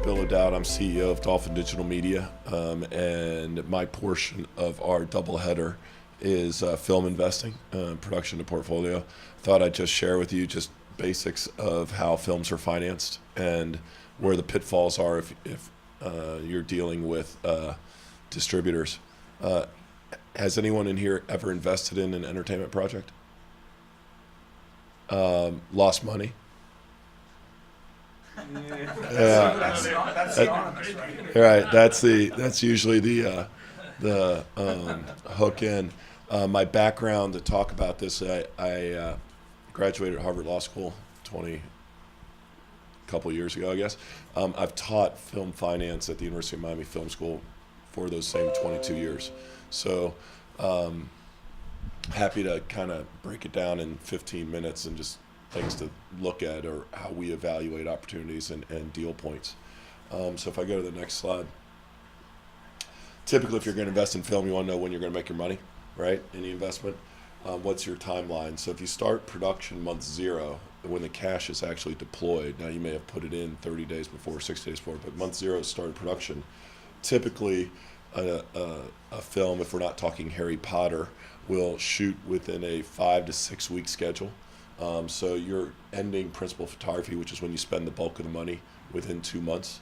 Bill O'Dowd. I'm CEO of Dolphin Digital Media, and my portion of our doubleheader is film investing, production to portfolio. Thought I'd just share with you just basics of how films are financed and where the pitfalls are if you're dealing with distributors. Has anyone in here ever invested in an entertainment project? Lost money? Yeah. That's the honest, right? Right. That's usually the hook in. My background to talk about this, I graduated Harvard Law School a couple years ago, I guess. I've taught film finance at the University of Miami Film School for those same 22 years. So happy to kind of break it down in 15 minutes and just things to look at or how we evaluate opportunities and deal points. So if I go to the next slide. Typically, if you're going to invest in film, you want to know when you're going to make your money, right? Any investment. What's your timeline? So if you start production month 0, when the cash is actually deployed, now you may have put it in 30 days before, 60 days before, but month 0 started production. Typically, a film, if we're not talking Harry Potter, will shoot within a 5 to 6 week schedule. So you're ending principal photography, which is when you spend the bulk of the money, within 2 months.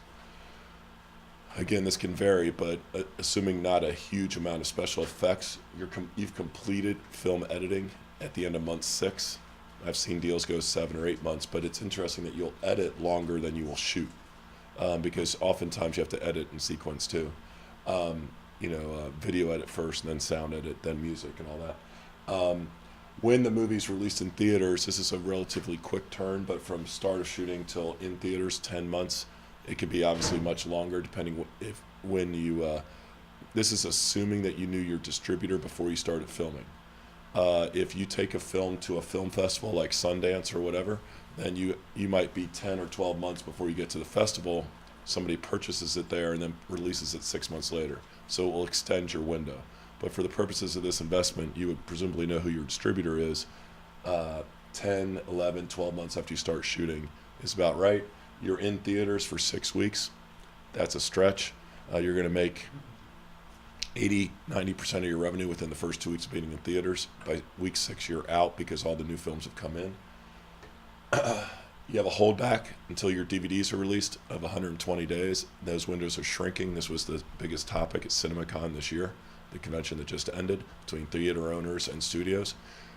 Again, this can vary, but assuming not a huge amount of special effects, you've completed film editing at the end of month 6. I've seen deals go 7 or 8 months, but it's interesting that you'll edit longer than you will shoot, because oftentimes you have to edit in sequence too. Video edit first, and then sound edit, then music and all that. When the movie's released in theaters, this is a relatively quick turn, but from start of shooting till in theaters, 10 months. It could be obviously much longer depending when you, this is assuming that you knew your distributor before you started filming. If you take a film to a film festival like Sundance or whatever, then you might be 10 or 12 months before you get to the festival. Somebody purchases it there and then releases it 6 months later. So it will extend your window. But for the purposes of this investment, you would presumably know who your distributor is. 10, 11, 12 months after you start shooting is about right. You're in theaters for 6 weeks. That's a stretch. You're going to make 80, 90% of your revenue within the first 2 weeks of being in theaters. By week 6, you're out because all the new films have come in. You have a holdback until your DVDs are released of 120 days. Those windows are shrinking. This was the biggest topic at CinemaCon this year, the convention that just ended, between theater owners and studios.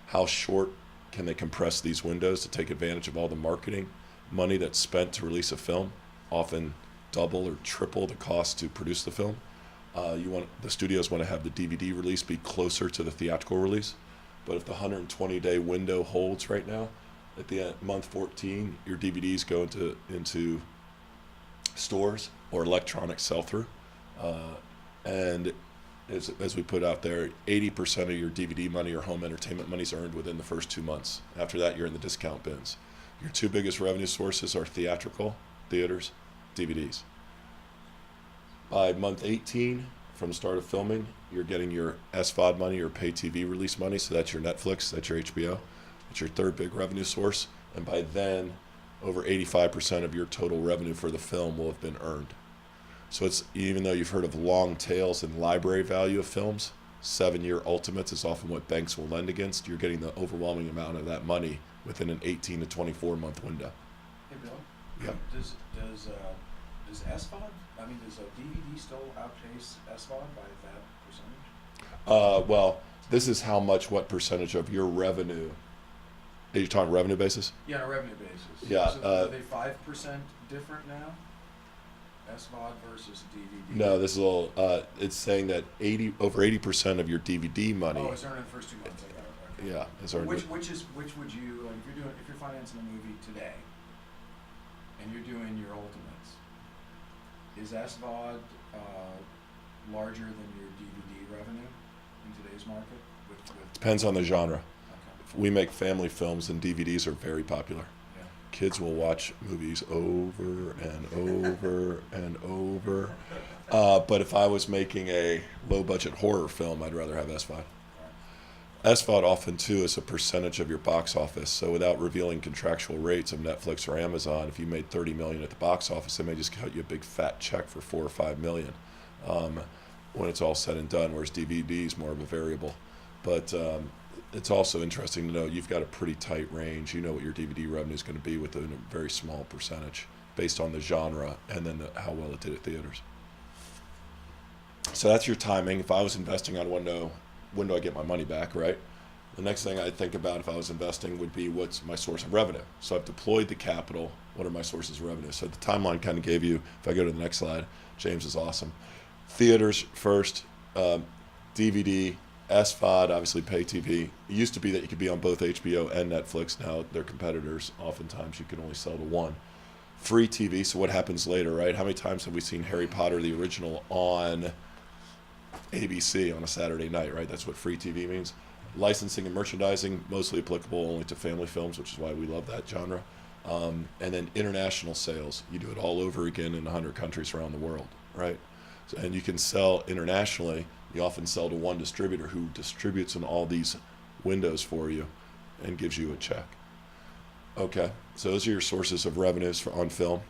How short can they compress these windows to take advantage of all the marketing money that's spent to release a film, often double or triple the cost to produce the film. The studios want to have the DVD release be closer to the theatrical release, but if the 120-day window holds right now, at the end, month 14, your DVDs go into stores or electronic sell-through, and as we put out there, 80% of your DVD money or home entertainment money is earned within the first 2 months. After that, you're in the discount bins. Your 2 biggest revenue sources are theatrical, theaters, DVDs. By month 18, from start of filming, you're getting your SVOD money or pay TV release money, so that's your Netflix, that's your HBO. It's your 3rd big revenue source, and by then, over 85% of your total revenue for the film will have been earned. So it's, even though you've heard of long tails and library value of films, 7-year ultimates is often what banks will lend against. You're getting the overwhelming amount of that money within an 18 to 24 month window. Hey, Bill. Yeah. Does SVOD? I mean, does a DVD still outpace SVOD by that percentage? Well, this is what percentage of your revenue. Are you talking revenue basis? Yeah, on a revenue basis. Yeah. So are they 5% different now? SVOD versus DVD? No, this is a little. It's saying that over 80% of your DVD money. Oh, it's earned in the first 2 months. I got it. Okay. Yeah, it's earned. Which would you, like, if you're financing a movie today, and you're doing your ultimates, is SVOD larger than your DVD revenue in today's market? Depends on the genre. Okay. We make family films, and DVDs are very popular. Yeah. Kids will watch movies over and over and over. But if I was making a low-budget horror film, I'd rather have SVOD. SVOD often too is a percentage of your box office. So without revealing contractual rates of Netflix or Amazon, if you made 30 million at the box office, they may just cut you a big fat check for 4 or 5 million when it's all said and done. Whereas DVD is more of a variable. But it's also interesting to know you've got a pretty tight range. You know what your DVD revenue is going to be within a very small percentage based on the genre and then how well it did at theaters. So that's your timing. If I was investing on window, when do I get my money back, right? The next thing I'd think about if I was investing would be what's my source of revenue. So I've deployed the capital. What are my sources of revenue? So the timeline kind of gave you, if I go to the next slide, James is awesome. Theaters first, DVD, SVOD, obviously pay TV. It used to be that you could be on both HBO and Netflix. Now they're competitors. Oftentimes you can only sell to one. Free TV, so what happens later, right? How many times have we seen Harry Potter, the original, on ABC on a Saturday night, right? That's what free TV means. Licensing and merchandising, mostly applicable only to family films, which is why we love that genre. And then international sales, you do it all over again in 100 countries around the world, right? So, and you can sell internationally. You often sell to one distributor who distributes in all these windows for you and gives you a check. Okay, so those are your sources of revenues on film.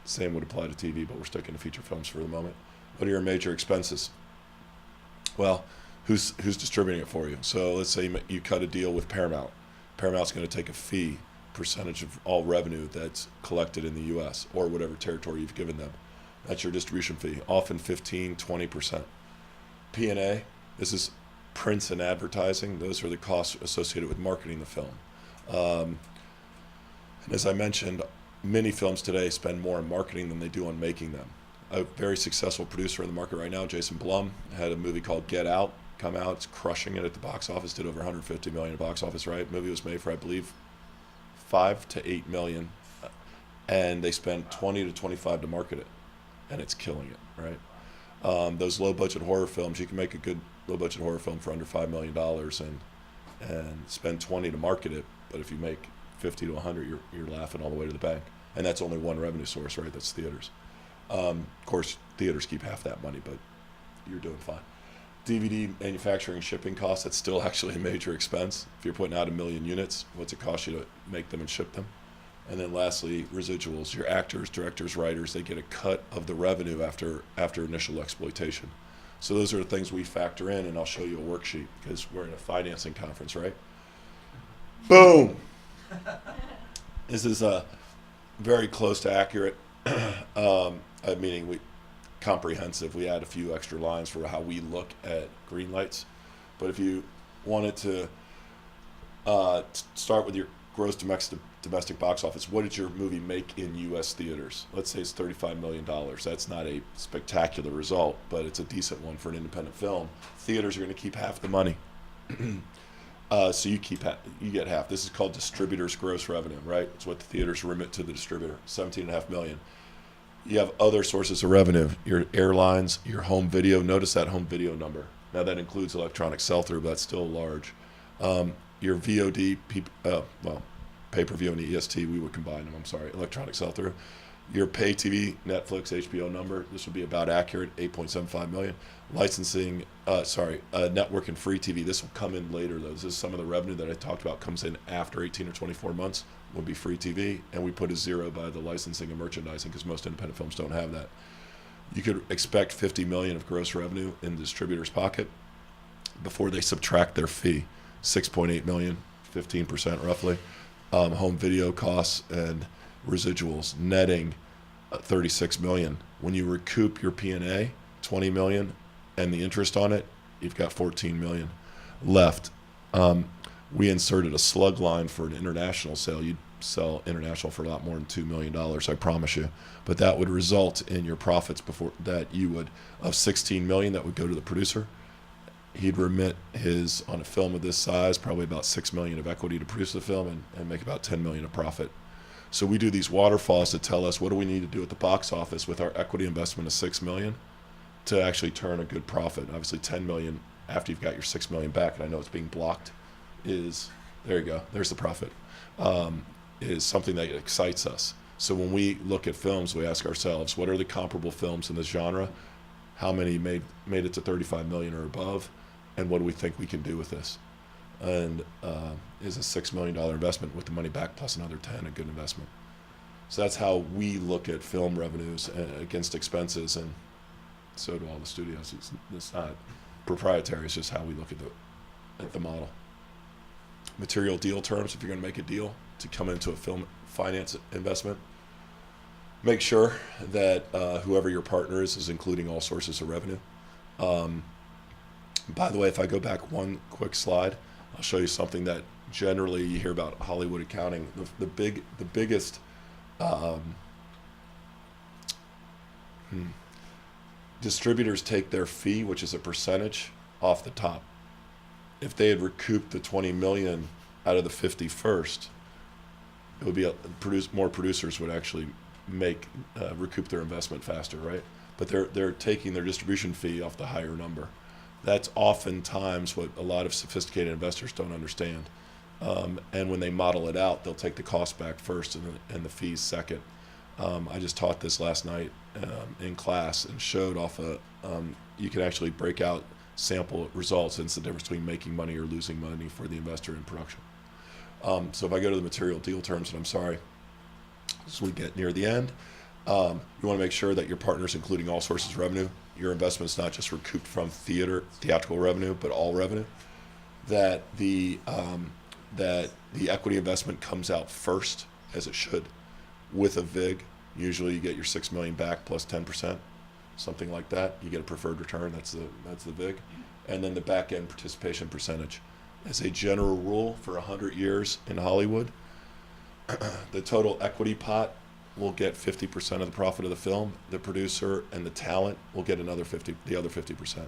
Same would apply to TV, but we're sticking to feature films for the moment. What are your major expenses? Well, who's distributing it for you? So let's say you cut a deal with Paramount. Paramount's going to take a fee, percentage of all revenue that's collected in the U.S. or whatever territory you've given them. That's your distribution fee, often 15, 20%. P&A, this is prints and advertising. Those are the costs associated with marketing the film. And as I mentioned, many films today spend more on marketing than they do on making them. A very successful producer in the market right now, Jason Blum, had a movie called Get Out come out. It's crushing it at the box office. Did over 150 million at box office, right? The movie was made for, I believe, 5 to 8 million, and they spent 20 to 25 to market it, and it's killing it, right? Those low-budget horror films, you can make a good low-budget horror film for under $5 million and spend 20 to market it, but if you make 50 to 100, you're laughing all the way to the bank, and that's only one revenue source, right? That's theaters. Of course, theaters keep half that money, but you're doing fine. DVD manufacturing shipping costs, that's still actually a major expense. If you're putting out 1 million units, what's it cost you to make them and ship them? And then lastly, residuals. Your actors, directors, writers, they get a cut of the revenue after initial exploitation. So those are the things we factor in, and I'll show you a worksheet because we're in a financing conference, right? Boom! This is very close to accurate. Meaning comprehensive. We add a few extra lines for how we look at green lights. But if you wanted to start with your gross domestic box office, what did your movie make in U.S. theaters? Let's say it's $35 million. That's not a spectacular result, but it's a decent one for an independent film. Theaters are going to keep half the money. So you get half. This is called distributor's gross revenue, right? It's what the theaters remit to the distributor, $17.5 million. You have other sources of revenue, your airlines, your home video. Notice that home video number. Now that includes electronic sell-through, but that's still large. Your VOD, pay-per-view and EST, we would combine them, electronic sell-through. Your pay TV, Netflix, HBO number, this would be about accurate, 8.75 million. Licensing, network and free TV, this will come in later though. This is some of the revenue that I talked about comes in after 18 or 24 months, will be free TV, and we put a zero by the licensing and merchandising because most independent films don't have that. You could expect 50 million of gross revenue in the distributor's pocket before they subtract their fee, 6.8 million, 15% roughly. Home video costs and residuals netting 36 million. When you recoup your P&A, 20 million, and the interest on it, you've got 14 million left. We inserted a slug line for an international sale. You'd sell international for a lot more than $2 million, I promise you. But that would result in your profits before that you would, of 16 million that would go to the producer. He'd remit his, on a film of this size, probably about 6 million of equity to produce the film and make about 10 million of profit. So we do these waterfalls to tell us what do we need to do at the box office with our equity investment of 6 million to actually turn a good profit. Obviously 10 million after you've got your 6 million back, and I know it's being blocked, is, there you go, there's the profit, is something that excites us. So when we look at films, we ask ourselves, what are the comparable films in this genre? How many made it to 35 million or above? And what do we think we can do with this? and is a $6 million investment with the money back plus another 10, a good investment. So that's how we look at film revenues against expenses, and so do all the studios. It's not proprietary, it's just how we look at the model. Material deal terms, if you're going to make a deal to come into a film finance investment, make sure that whoever your partner is including all sources of revenue. By the way, if I go back one quick slide, I'll show you something that generally you hear about Hollywood accounting. The biggest distributors take their fee, which is a percentage, off the top. If they had recouped the 20 million out of the 50 first, it would be more producers would actually recoup their investment faster, right? But they're taking their distribution fee off the higher number. That's oftentimes what a lot of sophisticated investors don't understand. And when they model it out, they'll take the cost back first and the fees second. I just taught this last night in class and showed you can actually break out sample results, and it's the difference between making money or losing money for the investor in production. So if I go to the material deal terms, and I'm sorry, as we get near the end, you want to make sure that your partner's including all sources of revenue. Your investment's not just recouped from theatrical revenue, but all revenue. That the equity investment comes out first, as it should, with a VIG. Usually you get your $6 million back plus 10%, something like that. You get a preferred return, that's the VIG. And then the back end participation percentage. As a general rule, for 100 years in Hollywood, the total equity pot will get 50% of the profit of the film. The producer and the talent will get the other 50%.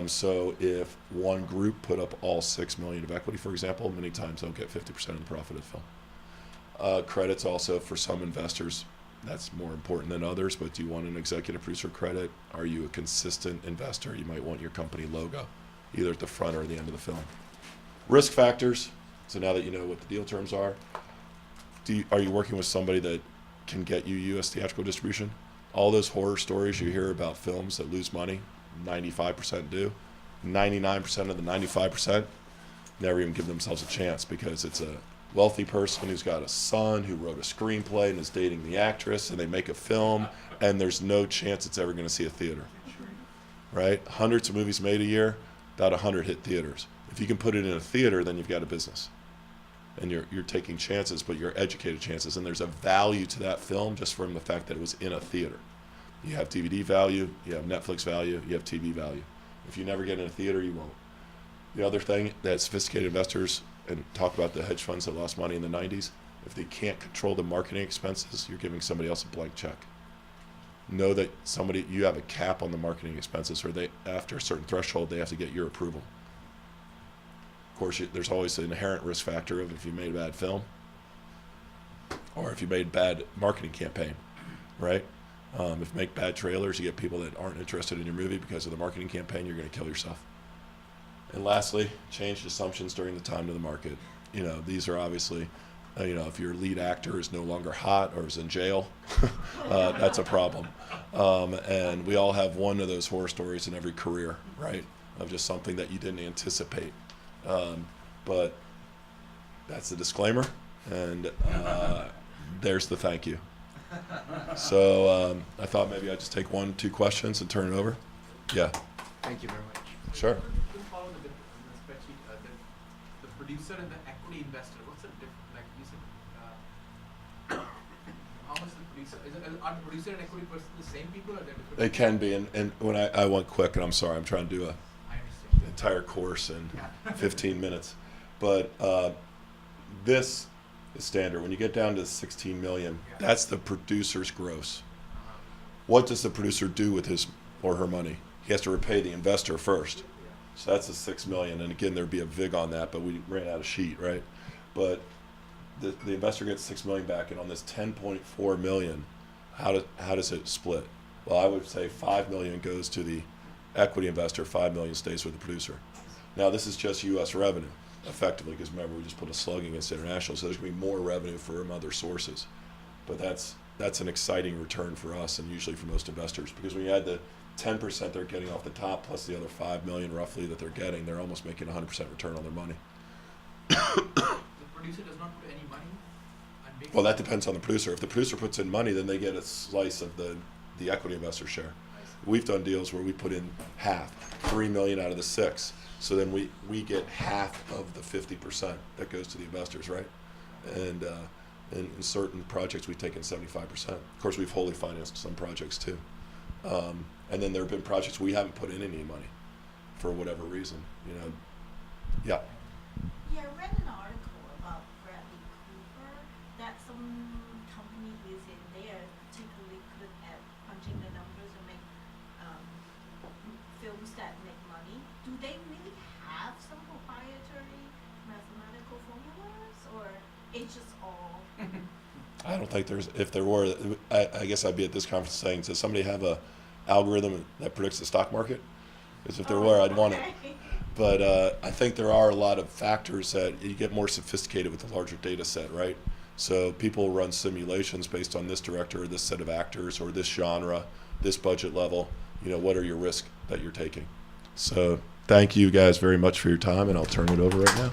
So if one group put up all $6 million of equity, for example, many times they'll get 50% of the profit of the film. Credits also, for some investors, that's more important than others, but do you want an executive producer credit? Are you a consistent investor? You might want your company logo, either at the front or the end of the film. Risk factors, so now that you know what the deal terms are, are you working with somebody that can get you U.S. theatrical distribution? All those horror stories you hear about films that lose money, 95% do. 99% of the 95% never even give themselves a chance because it's a wealthy person who's got a son who wrote a screenplay and is dating the actress, and they make a film, and there's no chance it's ever going to see a theater, right? Hundreds of movies made a year, about 100 hit theaters. If you can put it in a theater, then you've got a business. And you're taking chances, but you're educated chances, and there's a value to that film just from the fact that it was in a theater. You have DVD value, you have Netflix value, you have TV value. If you never get in a theater, you won't. The other thing that sophisticated investors, and talk about the hedge funds that lost money in the 90s, if they can't control the marketing expenses, you're giving somebody else a blank check. Know that you have a cap on the marketing expenses, or after a certain threshold, they have to get your approval. Of course, there's always an inherent risk factor of if you made a bad film or if you made a bad marketing campaign, right? If you make bad trailers, you get people that aren't interested in your movie because of the marketing campaign, you're going to kill yourself. And lastly, changed assumptions during the time to the market. These are obviously, if your lead actor is no longer hot or is in jail, that's a problem. And we all have one of those horror stories in every career, right? Of just something that you didn't anticipate. But that's the disclaimer, and there's the thank you. So I thought maybe I'd just take 1-2 questions and turn it over. Yeah. Thank you very much. Sure. You can follow the spreadsheet. The producer and the equity investor. What's the difference? Like you said, how much the producer? Are the producer and equity person the same people, or they're different? They can be, and when I went quick, and I'm sorry, I'm trying to do I understand. an entire course in 15 minutes, but this is standard. When you get down to 16 million, that's the producer's gross. What does the producer do with his or her money? He has to repay the investor first. So that's the 6 million, and again, there'd be a VIG on that, but we ran out of sheet, right? But the investor gets 6 million back, and on this 10.4 million, how does it split? Well, I would say 5 million goes to the equity investor, 5 million stays with the producer. Now, this is just U.S. revenue, effectively, because remember, we just put a slug against international, so there's going to be more revenue from other sources. But that's an exciting return for us, and usually for most investors, because when you add the 10% they're getting off the top plus the other 5 million roughly that they're getting, they're almost making 100% return on their money. The producer does not put any money and makes. Well, that depends on the producer. If the producer puts in money, then they get a slice of the equity investor share. We've done deals where we put in half, 3 million out of the 6. So then we get half of the 50% that goes to the investors, right? And in certain projects we've taken 75%. Of course, we've wholly financed some projects too. And then there have been projects we haven't put in any money for whatever reason, you know. Yeah. Yeah, I read an article about Bradley Cooper that some company is in there particularly good at punching the numbers and make films that make money. Do they really have some proprietary mathematical formulas, or it's just all? I don't think if there were, I guess I'd be at this conference saying, does somebody have a algorithm that predicts the stock market? Because if there were, I'd want it. But I think there are a lot of factors that you get more sophisticated with the larger data set, right? So people run simulations based on this director, or this set of actors, or this genre, this budget level. You know, what are your risks that you're taking? So thank you guys very much for your time, and I'll turn it over right now.